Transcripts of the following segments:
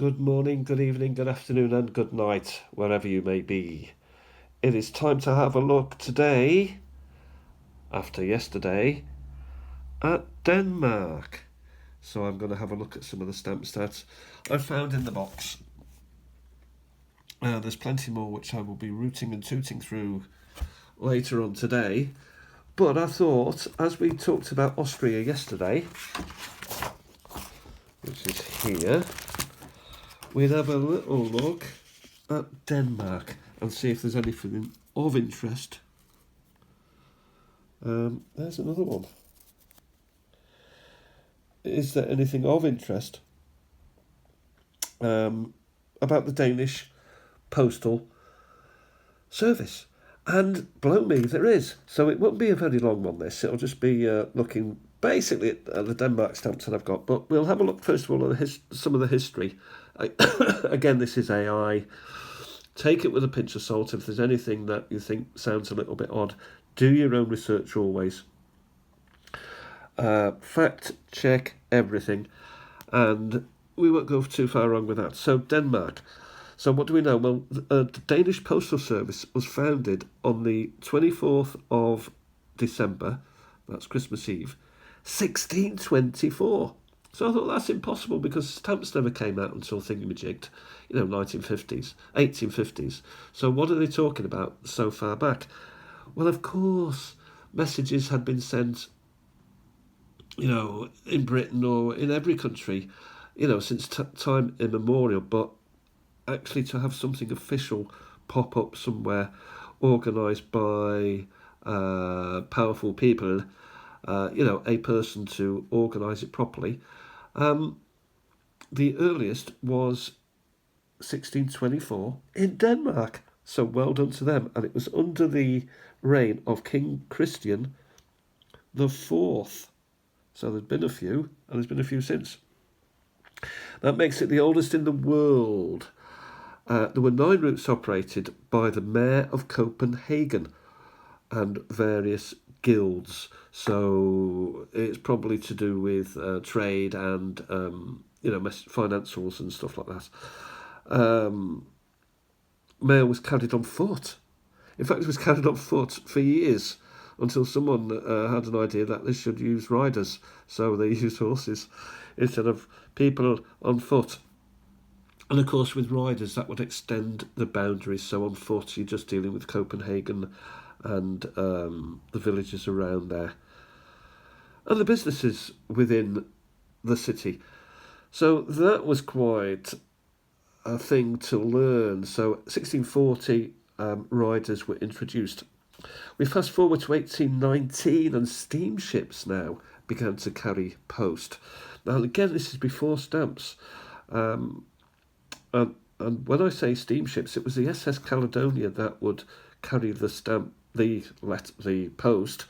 Good morning, good evening, good afternoon, and good night, wherever you may be. It is time to have a look today, after yesterday, at Denmark. So I'm going to have a look at some of the stamps that I found in the box. There's plenty more which I will be rooting and tooting through later on today. But I thought, as we talked about Austria yesterday, which is here, we'd have a little look at Denmark and see if there's anything of interest. There's another one. Is there anything of interest about the Danish postal service? And blow me, there is. So it won't be a very long one, this. It'll just be looking basically at the Denmark stamps that I've got. But we'll have a look, first of all, at some of the history. Again, this is AI. Take it with a pinch of salt. If there's anything that you think sounds a little bit odd, do your own research always. Fact check everything, and we won't go too far wrong with that. So Denmark. So what do we know? Well, the Danish Postal Service was founded on the 24th of December, that's Christmas Eve, 1624. So I thought that's impossible because stamps never came out until thingamajigged, 1950s, 1850s. So what are they talking about so far back? Well, of course, messages had been sent, in Britain or in every country, since time immemorial, but actually to have something official pop up somewhere organised by powerful people, a person to organise it properly. The earliest was 1624 in Denmark. So well done to them. And it was under the reign of King Christian the Fourth. So there's been a few, and there's been a few since. That makes it the oldest in the world. There were 9 routes operated by the mayor of Copenhagen and various guilds. So it's probably to do with trade and financials and stuff like that. Mail was carried on foot. In fact, it was carried on foot for years until someone had an idea that they should use riders. So they used horses instead of people on foot. And of course, with riders, that would extend the boundaries. So on foot, you're just dealing with Copenhagen and the villages around there, and the businesses within the city. So that was quite a thing to learn. So 1640, riders were introduced. We fast forward to 1819, and steamships now began to carry post. Now, again, this is before stamps. And when I say steamships, it was the SS Caledonia that would carry the stamp, the post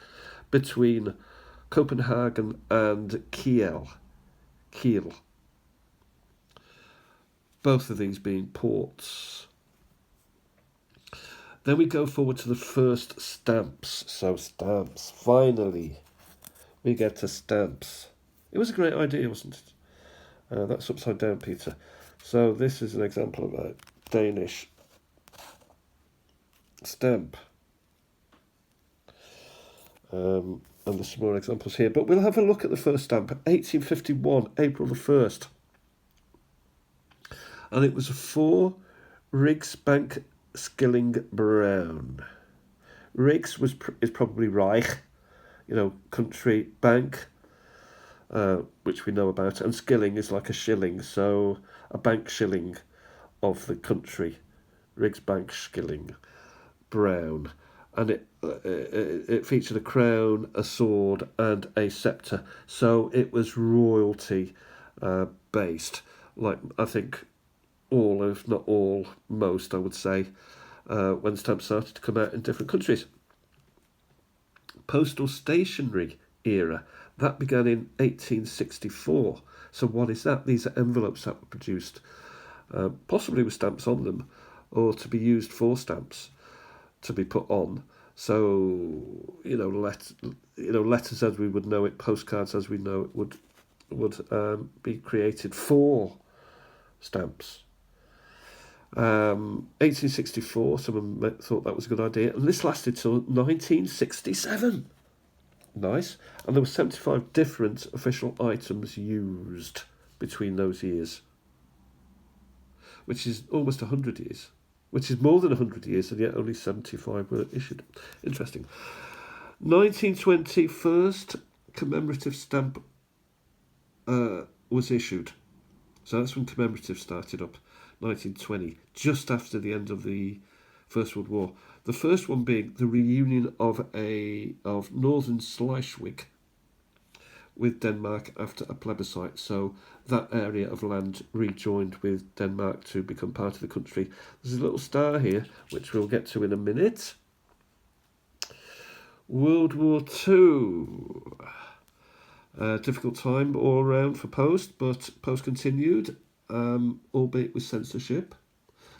between Copenhagen and Kiel. Both of these being ports. Then we go forward to the first stamps. So stamps, finally, we get to stamps. It was a great idea, wasn't it? That's upside down, Peter. So this is an example of a Danish stamp. And there's some more examples here. But we'll have a look at the first stamp, 1851, April the 1st. And it was a 4 Rigsbank Skilling Brown. Rigs is probably Reich, country, bank, which we know about, and skilling is like a shilling, so a bank shilling of the country, Rigsbank Skilling Brown, and it featured a crown, a sword, and a sceptre. So it was royalty based, like I think all, if not all, most, I would say, when stamps started to come out in different countries. Postal stationery era, that began in 1864. So what is that? These are envelopes that were produced, possibly with stamps on them, or to be used for stamps to be put on. So letters as we would know it, postcards as we know it would be created for stamps. 1864, someone thought that was a good idea, and this lasted till 1967. Nice. And there were 75 different official items used between those years, which is almost 100 years, which is more than 100 years, and yet only 75 were issued. Interesting. 1920, first commemorative stamp was issued. So that's when commemorative started up, 1920, just after the end of the First World War. The first one being the reunion of Northern Schleswig with Denmark after a plebiscite. So that area of land rejoined with Denmark to become part of the country. There's a little star here, which we'll get to in a minute. World War II. Difficult time all around for Post, but Post continued, albeit with censorship.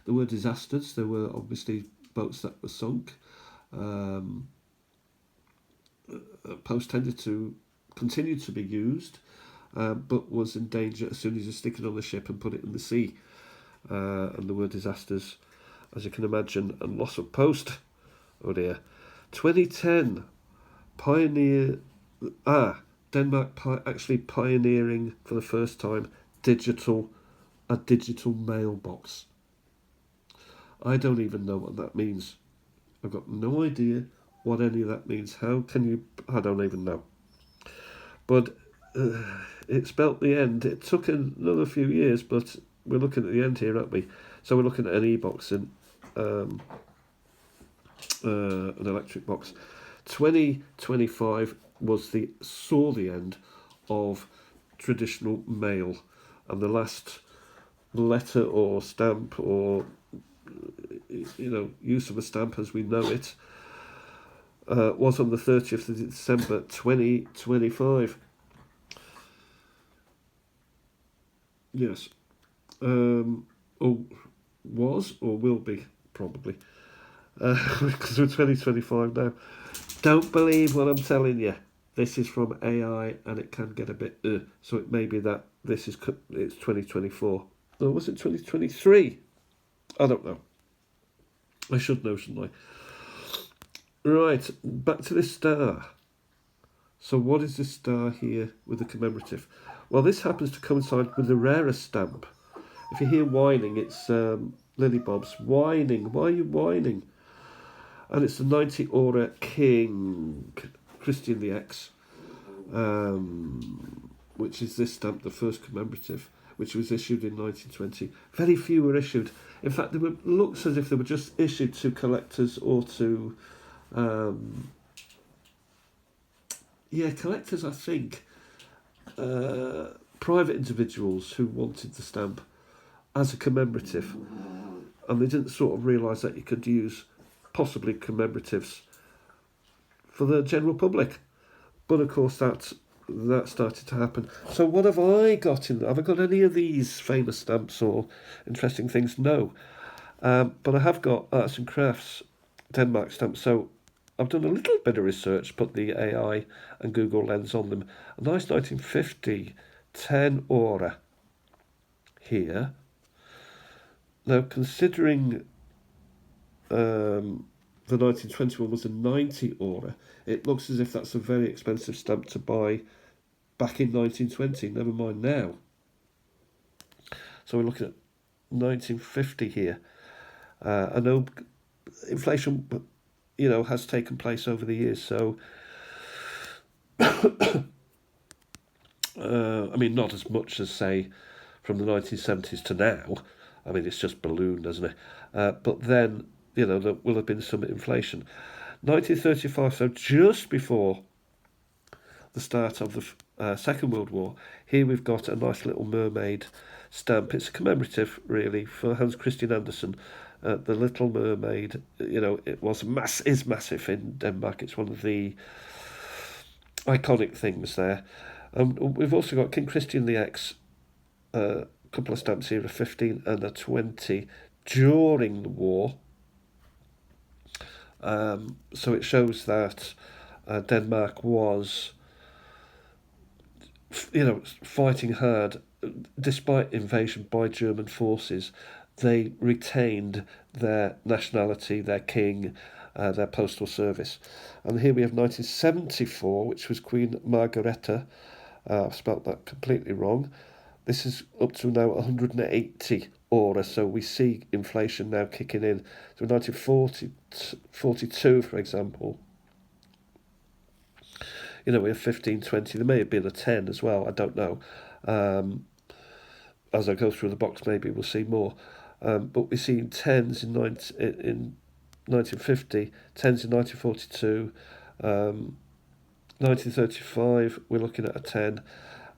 There were disasters. There were obviously boats that were sunk. Post tended to continue to be used, but was in danger as soon as you stick it on the ship and put it in the sea. And there were disasters, as you can imagine, and loss of Post. Oh dear. 2010, Denmark actually pioneering for the first time a digital mailbox. I don't even know what that means. I've got no idea what any of that means. How can you? I don't even know. But it spelt the end. It took another few years, but we're looking at the end here, aren't we? So we're looking at an e-box and an electric box. 2025 saw the end of traditional mail, and the last letter or stamp or use of a stamp as we know it was on the 30th of December 2025. Yes. Or was or will be, probably. Because we're 2025 now. Don't believe what I'm telling you. This is from AI and it can get a bit so it may be that it's 2024. Or was it 2023? I don't know. I should know, shouldn't I? Right, back to this star. So what is this star here with the commemorative? Well, this happens to coincide with the rarest stamp. If you hear whining, it's Lily Bob's whining. Why are you whining? And it's the 90 Aura King Christian the X, which is this stamp, the first commemorative, which was issued in 1920. Very few were issued. In fact, looks as if they were just issued to collectors or to collectors, I think, private individuals who wanted the stamp as a commemorative, and they didn't sort of realise that you could use possibly commemoratives for the general public. But of course that started to happen. So what have I got in there? Have I got any of these famous stamps or interesting things? No. But I have got Arts and Crafts Denmark stamps. So I've done a little bit of research, put the AI and Google Lens on them. A nice 1950 10 Aura here. Now, considering the 1921 was a 90 Aura, it looks as if that's a very expensive stamp to buy back in 1920, never mind now. So we're looking at 1950 here. I know inflation, has taken place over the years, so I mean, not as much as, say, from the 1970s to now. I mean, it's just ballooned, hasn't it? But then, there will have been some inflation. 1935, so just before the start of the Second World War, here we've got a nice little mermaid stamp. It's a commemorative, really, for Hans Christian Andersen. The Little Mermaid, it is massive in Denmark. It's one of the iconic things there. We've also got King Christian the X, a couple of stamps here, a 15 and a 20, during the war. So it shows that Denmark was, fighting hard despite invasion by German forces, they retained their nationality, their king, their postal service. And here we have 1974, which was Queen Margareta. I've spelt that completely wrong. This is up to now 180 ore, so we see inflation now kicking in. So 1942, for example, we have 1520. There may have been a 10 as well, I don't know. As I go through the box, maybe we'll see more. But we're seeing 10s in 1950, 10s in 1942, 1935, we're looking at a 10.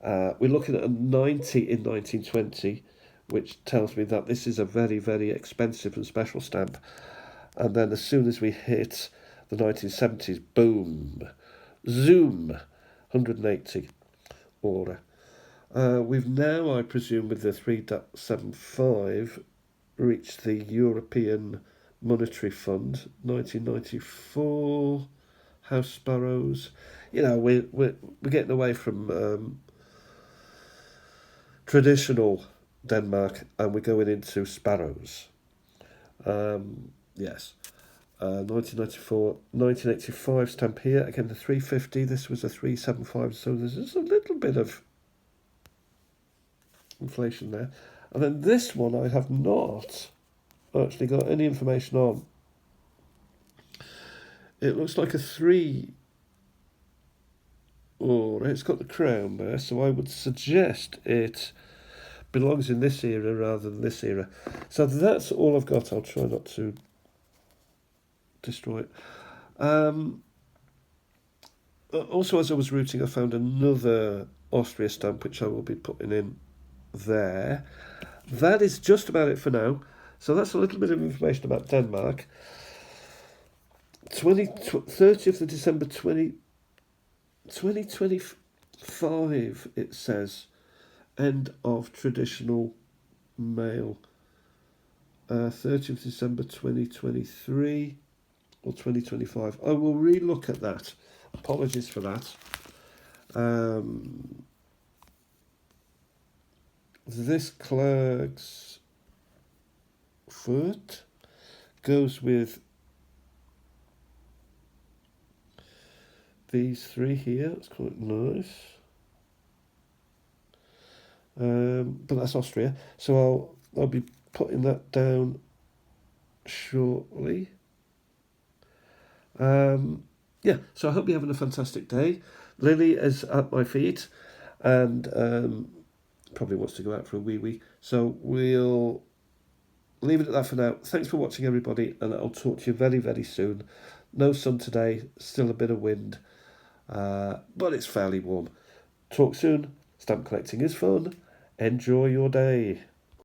We're looking at a 90 in 1920, which tells me that this is a very, very expensive and special stamp. And then as soon as we hit the 1970s, boom, zoom, 180 ore. We've now, I presume, with the 3.75, reached the European Monetary Fund, 1994, House Sparrows. We're getting away from traditional Denmark and we're going into sparrows. Yes. 1994, 1985 stamp here. Again, the 350. This was a 375. So there's just a little bit of inflation there. And then this one I have not actually got any information on. It looks like a 3 ore. It's got the crown there, so I would suggest it belongs in this era rather than this era. So that's all I've got. I'll try not to destroy it. Also, as I was routing, I found another Austria stamp, which I will be putting in there. That is just about it for now. So that's a little bit of information about Denmark. 30th of December 2025, it says, end of traditional mail. 30th of December 2023 or 2025. I will re-look at that. Apologies for that. This Clerk's foot goes with these three here. It's quite nice. But that's Austria. So I'll be putting that down shortly. Yeah, so I hope you're having a fantastic day. Lily is at my feet and probably wants to go out for a wee. So we'll leave it at that for now. Thanks for watching, everybody, and I'll talk to you very, very soon. No sun today, still a bit of wind, but it's fairly warm. Talk soon. Stamp collecting is fun. Enjoy your day.